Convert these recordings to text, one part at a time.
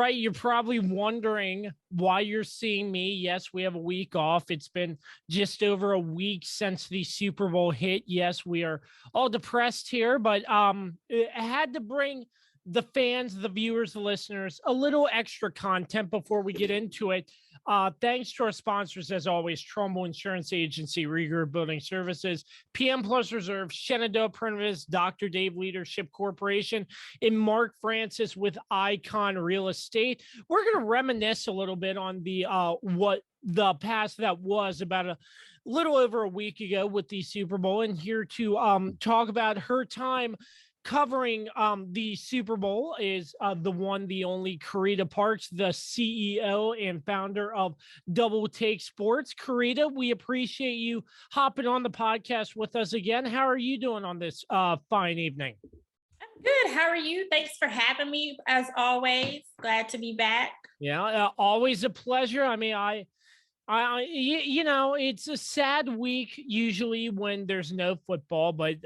right, you're probably wondering why you're seeing me. Yes, we have a week off. It's been just over a week since the Super Bowl hit. Yes, we are all depressed here, but I had to bring the fans, the viewers, the listeners, a little extra content before we get into it. Thanks to our sponsors, as always, Trumbull Insurance Agency, Rieger Building Services, PM Plus Reserve, Shenandoah Prentice, Dr. Dave Leadership Corporation, and Mark Francis with Icon Real Estate. We're going to reminisce a little bit on the what the past that was about a little over a week ago with the Super Bowl, and here to talk about her time covering the Super Bowl is the one, the only Carita Parks, the CEO and founder of Double Take Sports. Carita, we appreciate you hopping on the podcast with us again. How are you doing on this fine evening? I'm good. How are you? Thanks for having me, as always. Glad to be back. Yeah, always a pleasure. I mean, you know, it's a sad week usually when there's no football, but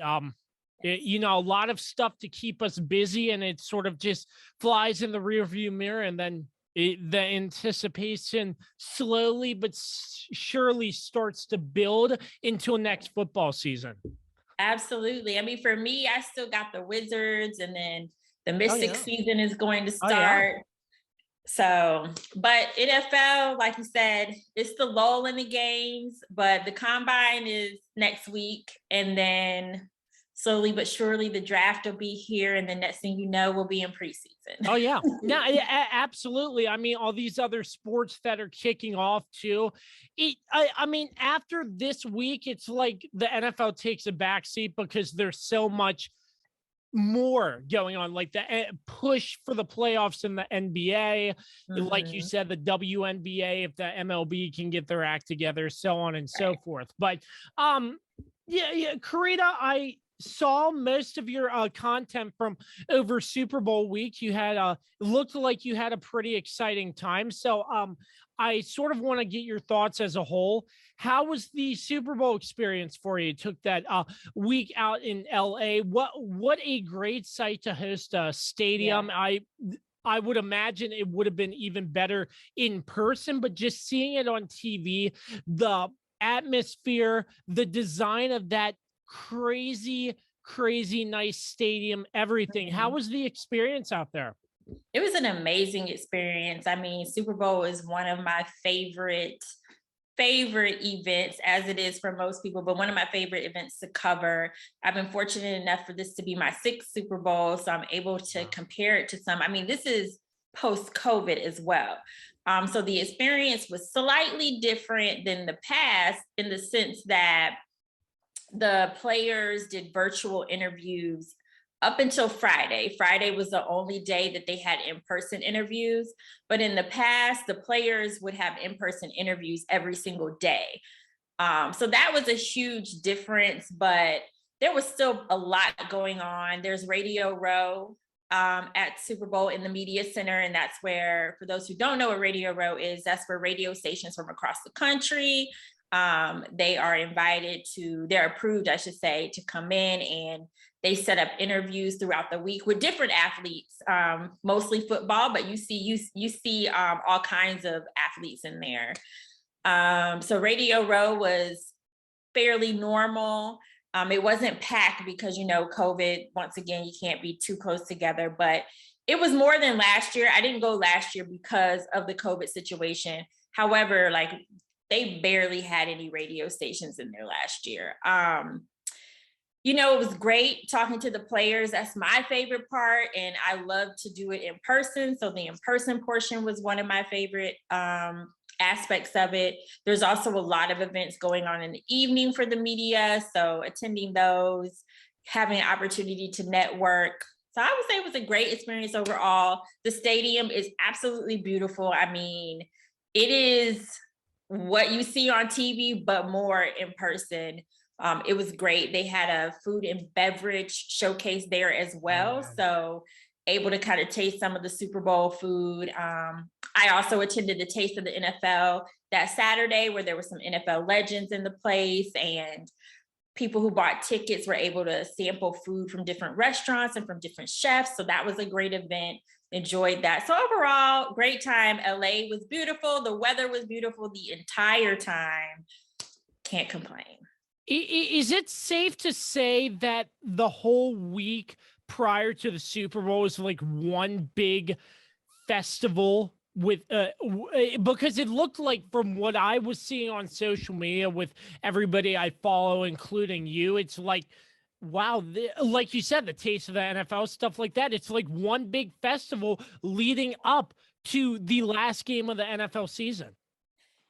you know, a lot of stuff to keep us busy, and it sort of just flies in the rearview mirror, and then the anticipation slowly but surely starts to build into a next football season. Absolutely. I mean, for me, I still got the Wizards, and then the Mystics Yeah. season is going to Oh, yeah. start. So, but NFL, like you said, it's the lull in the games, but the combine is next week, and then slowly but surely the draft will be here, and the next thing you know, we'll be in preseason. Oh, yeah. No, absolutely. I mean, all these other sports that are kicking off too. I mean, after this week, it's like the NFL takes a backseat because there's so much more going on, like the push for the playoffs in the NBA, like you said, the WNBA, if the MLB can get their act together, so on and so forth. But yeah, Carita, I saw most of your content from over Super Bowl week. You had looked like you had a pretty exciting time. So I sort of want to get your thoughts as a whole. How was the Super Bowl experience for you? Took that week out in LA. What a great site to host a stadium. Yeah. I would imagine it would have been even better in person, but just seeing it on TV, the atmosphere, the design of that crazy nice stadium, everything. How was the experience out there? It was an amazing experience. I mean, Super Bowl is one of my favorite events, as it is for most people, but one of my favorite events to cover. I've been fortunate enough for this to be my 6th Super Bowl, so I'm able to compare it to some. I mean, this is post-COVID as well. So the experience was slightly different than the past in the sense that the players did virtual interviews up until Friday. Friday was the only day that they had in-person interviews. But in the past, the players would have in-person interviews every single day. So that was a huge difference, but there was still a lot going on. There's Radio Row at Super Bowl in the Media Center. And that's where, for those who don't know what Radio Row is, that's where radio stations from across the country, they are invited to, they're approved, I should say, to come in, and they set up interviews throughout the week with different athletes, mostly football, but you see all kinds of athletes in there. So Radio Row was fairly normal. It wasn't packed because, you know, COVID, once again, you can't be too close together, but it was more than last year. I didn't go last year because of the COVID situation. However, like, they barely had any radio stations in there last year. You know, it was great talking to the players. That's my favorite part. And I love to do it in person. So the in-person portion was one of my favorite aspects of it. There's also a lot of events going on in the evening for the media. So attending those, having an opportunity to network. So I would say it was a great experience overall. The stadium is absolutely beautiful. I mean, it is what you see on TV, but more in person. It was great. They had a food and beverage showcase there as well. So able to kind of taste some of the Super Bowl food. I also attended the Taste of the NFL that Saturday, where there were some NFL legends in the place, and people who bought tickets were able to sample food from different restaurants and from different chefs. So that was a great event. enjoyed that. So overall, great time. LA was beautiful. The weather was beautiful the entire time. Can't complain. Is it safe to say that the whole week prior to the Super Bowl was like one big festival with because it looked like from what I was seeing on social media with everybody I follow, including you, it's like, wow, like you said, the taste of the NFL, stuff like that. It's like one big festival leading up to the last game of the NFL season.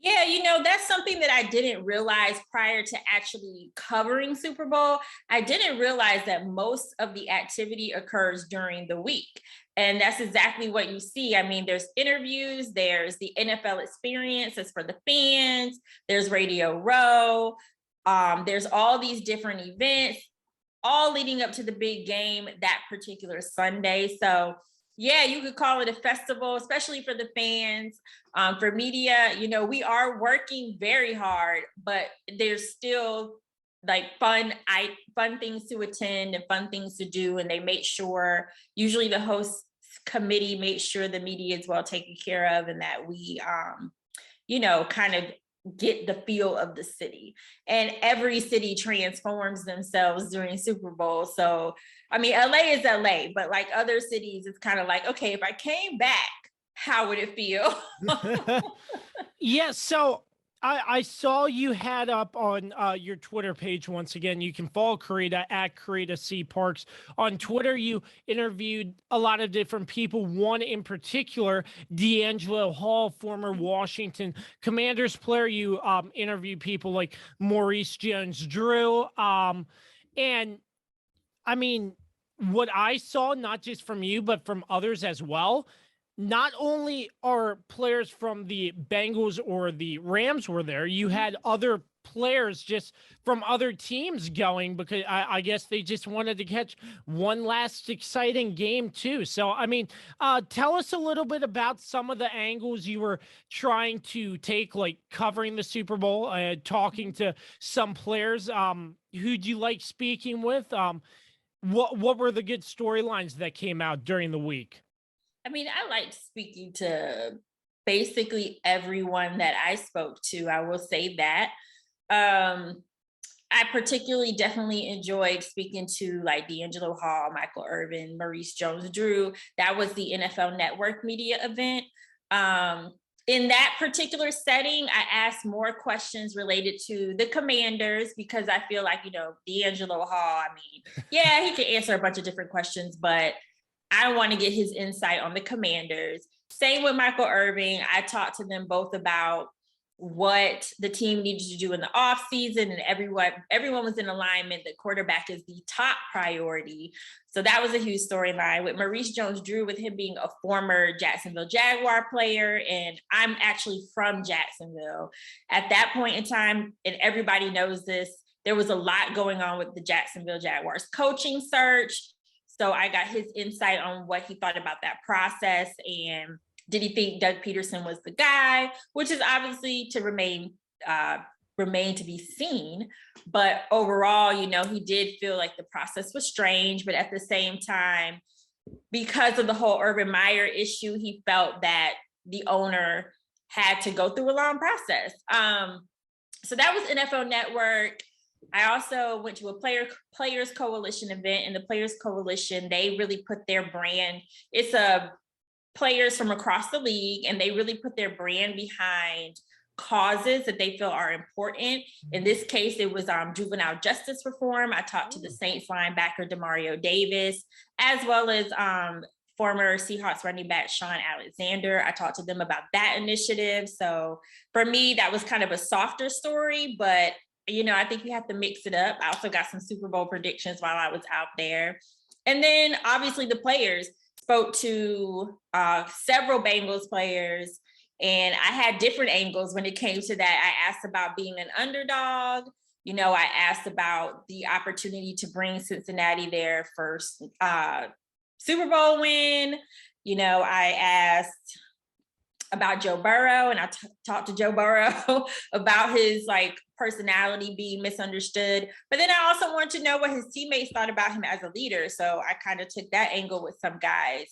Yeah, that's something that I didn't realize prior to actually covering Super Bowl. I didn't realize that most of the activity occurs during the week. And that's exactly what you see. I mean, there's interviews, there's the NFL experience, that's for the fans, there's Radio Row, there's all these different events, all leading up to the big game that particular Sunday. So yeah, you could call it a festival, especially for the fans. For media, we are working very hard, but there's still like fun things to attend and fun things to do. And they make sure, usually the host committee makes sure the media is well taken care of, and that we, kind of get the feel of the city. And every city transforms themselves during Super Bowl. So, I mean, LA is LA, but like other cities, it's kind of like, okay, if I came back, how would it feel? Yeah, so I saw you had up on your Twitter page once again. You can follow Carita at Carita C Parks on Twitter. You interviewed a lot of different people. One in particular, D'Angelo Hall, former Washington Commanders player. You interviewed people like Maurice Jones-Drew, and I mean, what I saw, not just from you, but from others as well, not only are players from the Bengals or the Rams were there, you had other players just from other teams going because I guess they just wanted to catch one last exciting game too. So, I mean, tell us a little bit about some of the angles you were trying to take, like covering the Super Bowl, talking to some players. Who'd you like speaking with? What were the good storylines that came out during the week? I mean, I liked speaking to basically everyone that I spoke to. I will say that. I particularly definitely enjoyed speaking to like D'Angelo Hall, Michael Irvin, Maurice Jones-Drew. That was the NFL Network media event. In that particular setting, I asked more questions related to the Commanders because I feel like, D'Angelo Hall, I mean, yeah, he can answer a bunch of different questions, but I want to get his insight on the Commanders. Same with Michael Irving. I talked to them both about what the team needed to do in the offseason, and everyone was in alignment that quarterback is the top priority. So that was a huge storyline with Maurice Jones-Drew, with him being a former Jacksonville Jaguar player. And I'm actually from Jacksonville. At that point in time, and everybody knows this, there was a lot going on with the Jacksonville Jaguars coaching search. So I got his insight on what he thought about that process, and did he think Doug Peterson was the guy, which is obviously to remain to be seen. But overall, he did feel like the process was strange, but at the same time, because of the whole Urban Meyer issue, he felt that the owner had to go through a long process. So that was NFL Network. I also went to a Players Coalition event, and the Players Coalition, they really put their brand. It's players from across the league, and they really put their brand behind causes that they feel are important. In this case, it was juvenile justice reform. I talked to the Saints linebacker Demario Davis, as well as former Seahawks running back Sean Alexander. I talked to them about that initiative. So for me, that was kind of a softer story, but I think you have to mix it up. I also got some Super Bowl predictions while I was out there. And then obviously the players, spoke to several Bengals players, and I had different angles when it came to that. I asked about being an underdog. I asked about the opportunity to bring Cincinnati their first Super Bowl win. I asked about Joe Burrow, and I talked to Joe Burrow about his like personality being misunderstood. But then I also wanted to know what his teammates thought about him as a leader. So I kind of took that angle with some guys.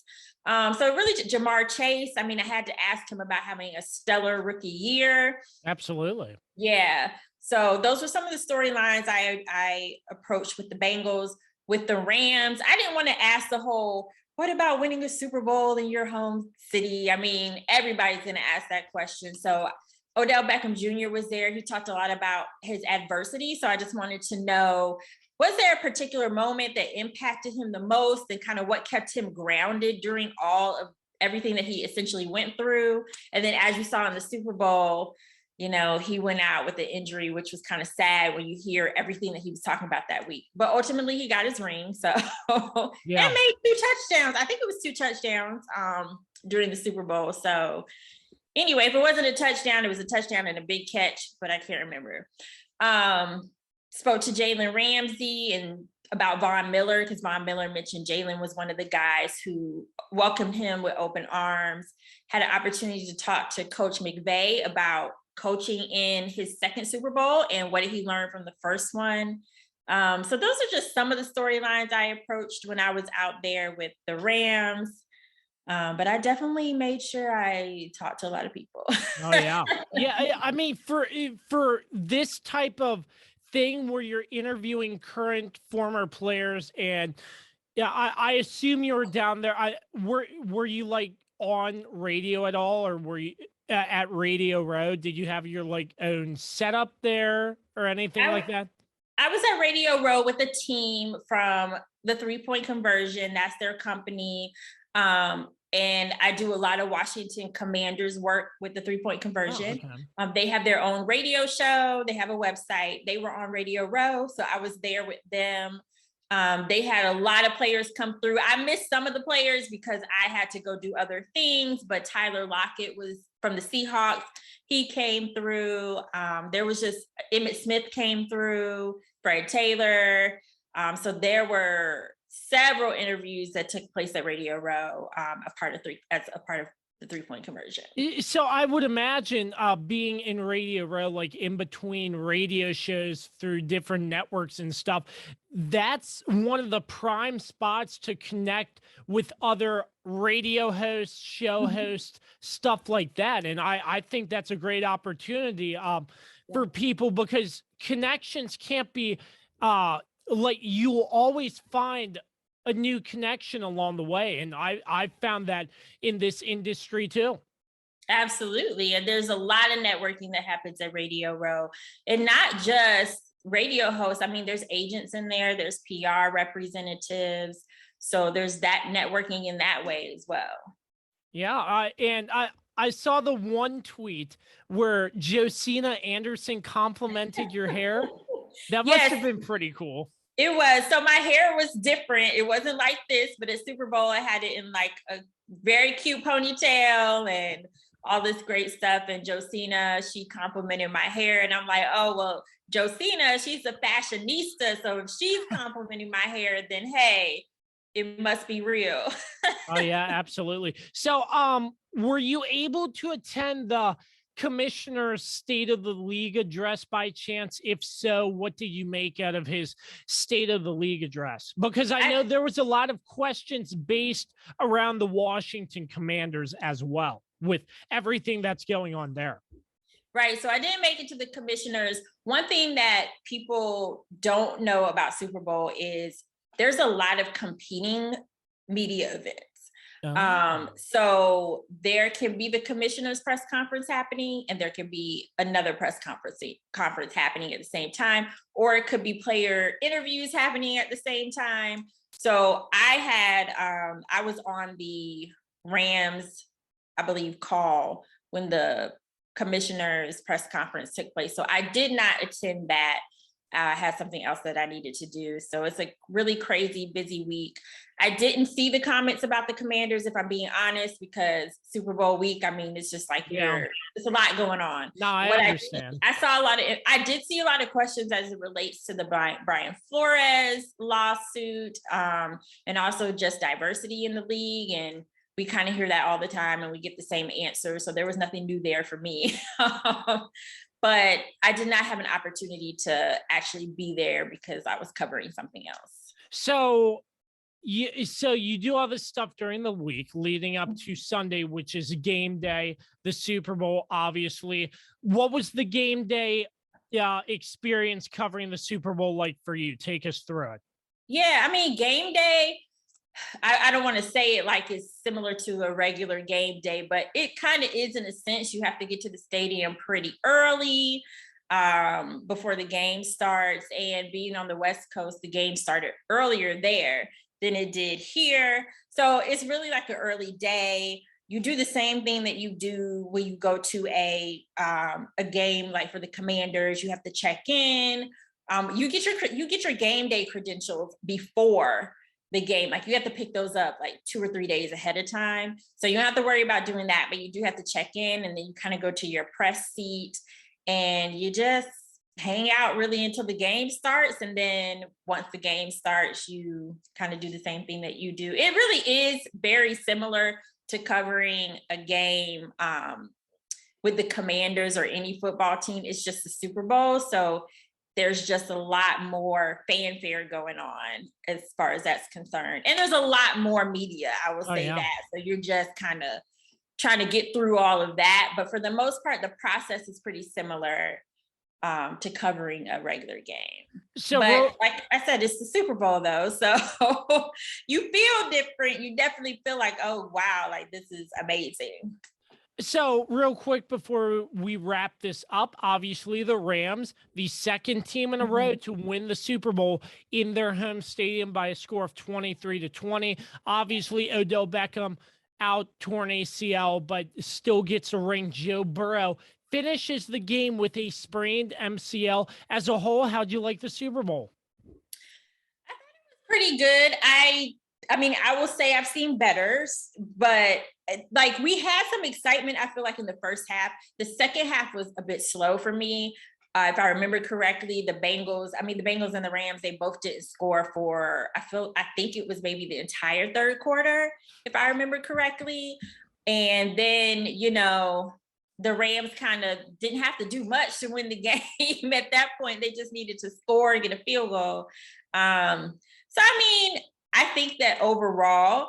So really, Jamar Chase, I mean, I had to ask him about having a stellar rookie year. Absolutely. Yeah. So those were some of the storylines I approached with the Bengals. With the Rams, I didn't want to ask the whole, what about winning a Super Bowl in your home city? I mean, everybody's going to ask that question. So Odell Beckham Jr. was there. He talked a lot about his adversity. So I just wanted to know, was there a particular moment that impacted him the most, and kind of what kept him grounded during all of everything that he essentially went through? And then as you saw in the Super Bowl, you know, he went out with an injury, which was kind of sad when you hear everything that he was talking about that week. But ultimately, he got his ring. So Yeah. and made 2 touchdowns. I think it was 2 touchdowns during the Super Bowl. So anyway, if it wasn't a touchdown, it was a touchdown and a big catch, but I can't remember. Spoke to Jalen Ramsey and about Von Miller, because Von Miller mentioned Jalen was one of the guys who welcomed him with open arms. Had an opportunity to talk to Coach McVay about coaching in his second Super Bowl and what did he learn from the first one. So those are just some of the storylines I approached when I was out there with the Rams. But I definitely made sure I talked to a lot of people. Oh yeah. Yeah. I mean, for this type of thing where you're interviewing current former players, and yeah, I assume you were down there. Were you like on radio at all, or were you at Radio Row? Did you have your like own setup there or anything like that? I was at Radio Row with a team from the 3-point conversion. That's their company. And I do a lot of Washington Commanders work with the 3-point conversion. Oh, okay. They have their own radio show. They have a website. They were on Radio Row, so I was there with them. They had a lot of players come through. I missed some of the players because I had to go do other things, but Tyler Lockett was from the Seahawks. He came through. There was just Emmitt Smith came through, Fred Taylor. So there were several interviews that took place at Radio Row as a part of the 3-point conversion. So I would imagine being in Radio Row, like in between radio shows through different networks and stuff, that's one of the prime spots to connect with other radio hosts, show hosts, stuff like that. And I think that's a great opportunity for people, because connections can't be like, you will always find a new connection along the way. And I found that in this industry too. Absolutely. And there's a lot of networking that happens at Radio Row, and not just radio hosts. I mean, there's agents in there, there's PR representatives. So there's that networking in that way as well. Yeah. And I saw the one tweet where Josina Anderson complimented your hair. That must have been pretty cool. It was. So my hair was different. It wasn't like this, but at Super Bowl, I had it in like a very cute ponytail and all this great stuff. And Josina, she complimented my hair. And I'm like, oh, well, Josina, she's a fashionista. So if she's complimenting my hair, then hey, it must be real. Oh yeah, absolutely. So were you able to attend the Commissioner's State of the League address by chance? If so, what did you make out of his State of the League address? Because I know there was a lot of questions based around the Washington Commanders as well, with everything that's going on there. Right. So I didn't make it to the Commissioners. One thing that people don't know about Super Bowl is there's a lot of competing media events. So there can be the Commissioner's press conference happening, and there can be another press conference happening at the same time, or it could be player interviews happening at the same time. So I was on the Rams, I believe, call when the Commissioner's press conference took place. So I did not attend that. I had something else that I needed to do. So it's a really crazy, busy week. I didn't see the comments about the Commanders, if I'm being honest, because Super Bowl week, I mean, it's just like, it's a lot going on. No, I understand. I did see a lot of questions as it relates to the Brian Flores lawsuit, and also just diversity in the league. And we kind of hear that all the time and we get the same answer. So there was nothing new there for me. But I did not have an opportunity to actually be there because I was covering something else. So you do all this stuff during the week leading up to Sunday, which is game day, the Super Bowl, obviously. What was the game day experience covering the Super Bowl like for you? Take us through it. Yeah, I mean, game day, I don't want to say it like it's similar to a regular game day, but it kind of is in a sense. You have to get to the stadium pretty early before the game starts. And being on the West Coast, the game started earlier there than it did here. So it's really like an early day. You do the same thing that you do when you go to a game, like for the Commanders. You have to check in. You get your game day credentials before the game. Like you have to pick those up like 2 or 3 days ahead of time. So you don't have to worry about doing that, but you do have to check in, and then you kind of go to your press seat and you just hang out really until the game starts. And then once the game starts, you kind of do the same thing that you do. It really is very similar to covering a game with the Commanders or any football team. It's just the Super Bowl. So there's just a lot more fanfare going on as far as that's concerned. And there's a lot more media, I will say that. So you're just kind of trying to get through all of that. But for the most part, the process is pretty similar to covering a regular game. But like I said, it's the Super Bowl though. So you feel different. You definitely feel like, oh, wow, like this is amazing. So, real quick before we wrap this up, obviously the Rams, the second team in a row to win the Super Bowl in their home stadium by a score of 23-20. Obviously, Odell Beckham out, torn ACL, but still gets a ring. Joe Burrow finishes the game with a sprained MCL. As a whole, how'd you like the Super Bowl? I thought it was pretty good. I mean, I will say I've seen better, but like we had some excitement, I feel like, in the first half. The second half was a bit slow for me. If I remember correctly, the Bengals and the Rams, they both didn't score for, I think it was maybe the entire third quarter, if I remember correctly. And then, the Rams kind of didn't have to do much to win the game at that point. They just needed to score and get a field goal. So, I mean, I think that overall,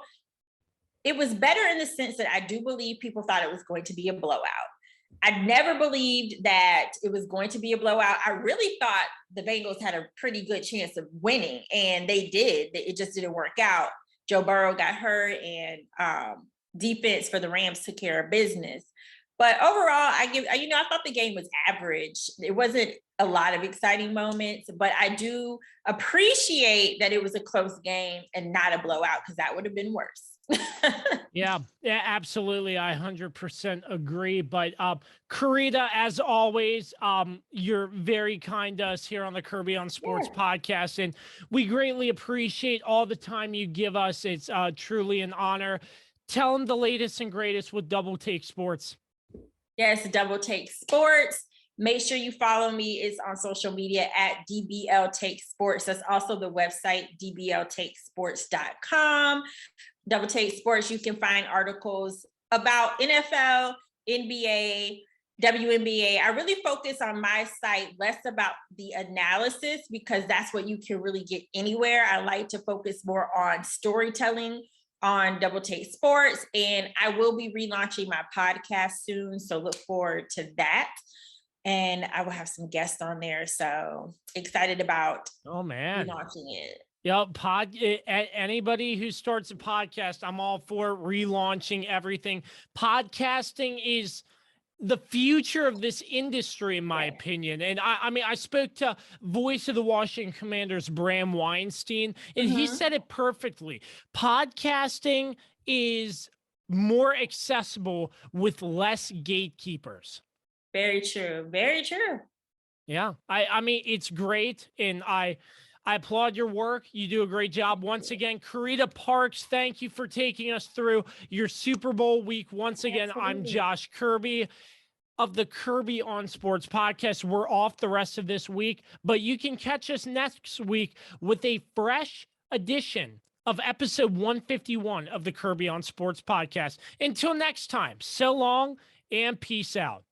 it was better in the sense that I do believe people thought it was going to be a blowout. I never believed that it was going to be a blowout. I really thought the Bengals had a pretty good chance of winning, and they did. It just didn't work out. Joe Burrow got hurt, and defense for the Rams took care of business. But overall, I thought the game was average. It wasn't a lot of exciting moments, but I do appreciate that it was a close game and not a blowout, because that would have been worse. Yeah, absolutely. I 100% agree. But Carita, as always, you're very kind to us here on the Kirby on Sports podcast, and we greatly appreciate all the time you give us. It's truly an honor. Tell them the latest and greatest with Double Take Sports. Yes, Double Take Sports. Make sure you follow me. It's on social media at DBL Take Sports. That's also the website, dbltakesports.com. Double Take Sports, you can find articles about NFL, NBA, WNBA. I really focus on my site less about the analysis, because that's what you can really get anywhere. I like to focus more on storytelling on Double Take Sports, and I will be relaunching my podcast soon, so look forward to that. And I will have some guests on there, so excited about relaunching it. Yep, anybody who starts a podcast, I'm all for relaunching everything. Podcasting is the future of this industry, in my opinion. And I mean, I spoke to voice of the Washington Commanders, Bram Weinstein, and he said it perfectly. Podcasting is more accessible with less gatekeepers. Very true. Very true. Yeah. I mean, it's great. And I applaud your work. You do a great job. Once again, Carita Parks, thank you for taking us through your Super Bowl week. Once again, absolutely. I'm Josh Kirby of the Kirby on Sports podcast. We're off the rest of this week, but you can catch us next week with a fresh edition of episode 151 of the Kirby on Sports podcast. Until next time, so long and peace out.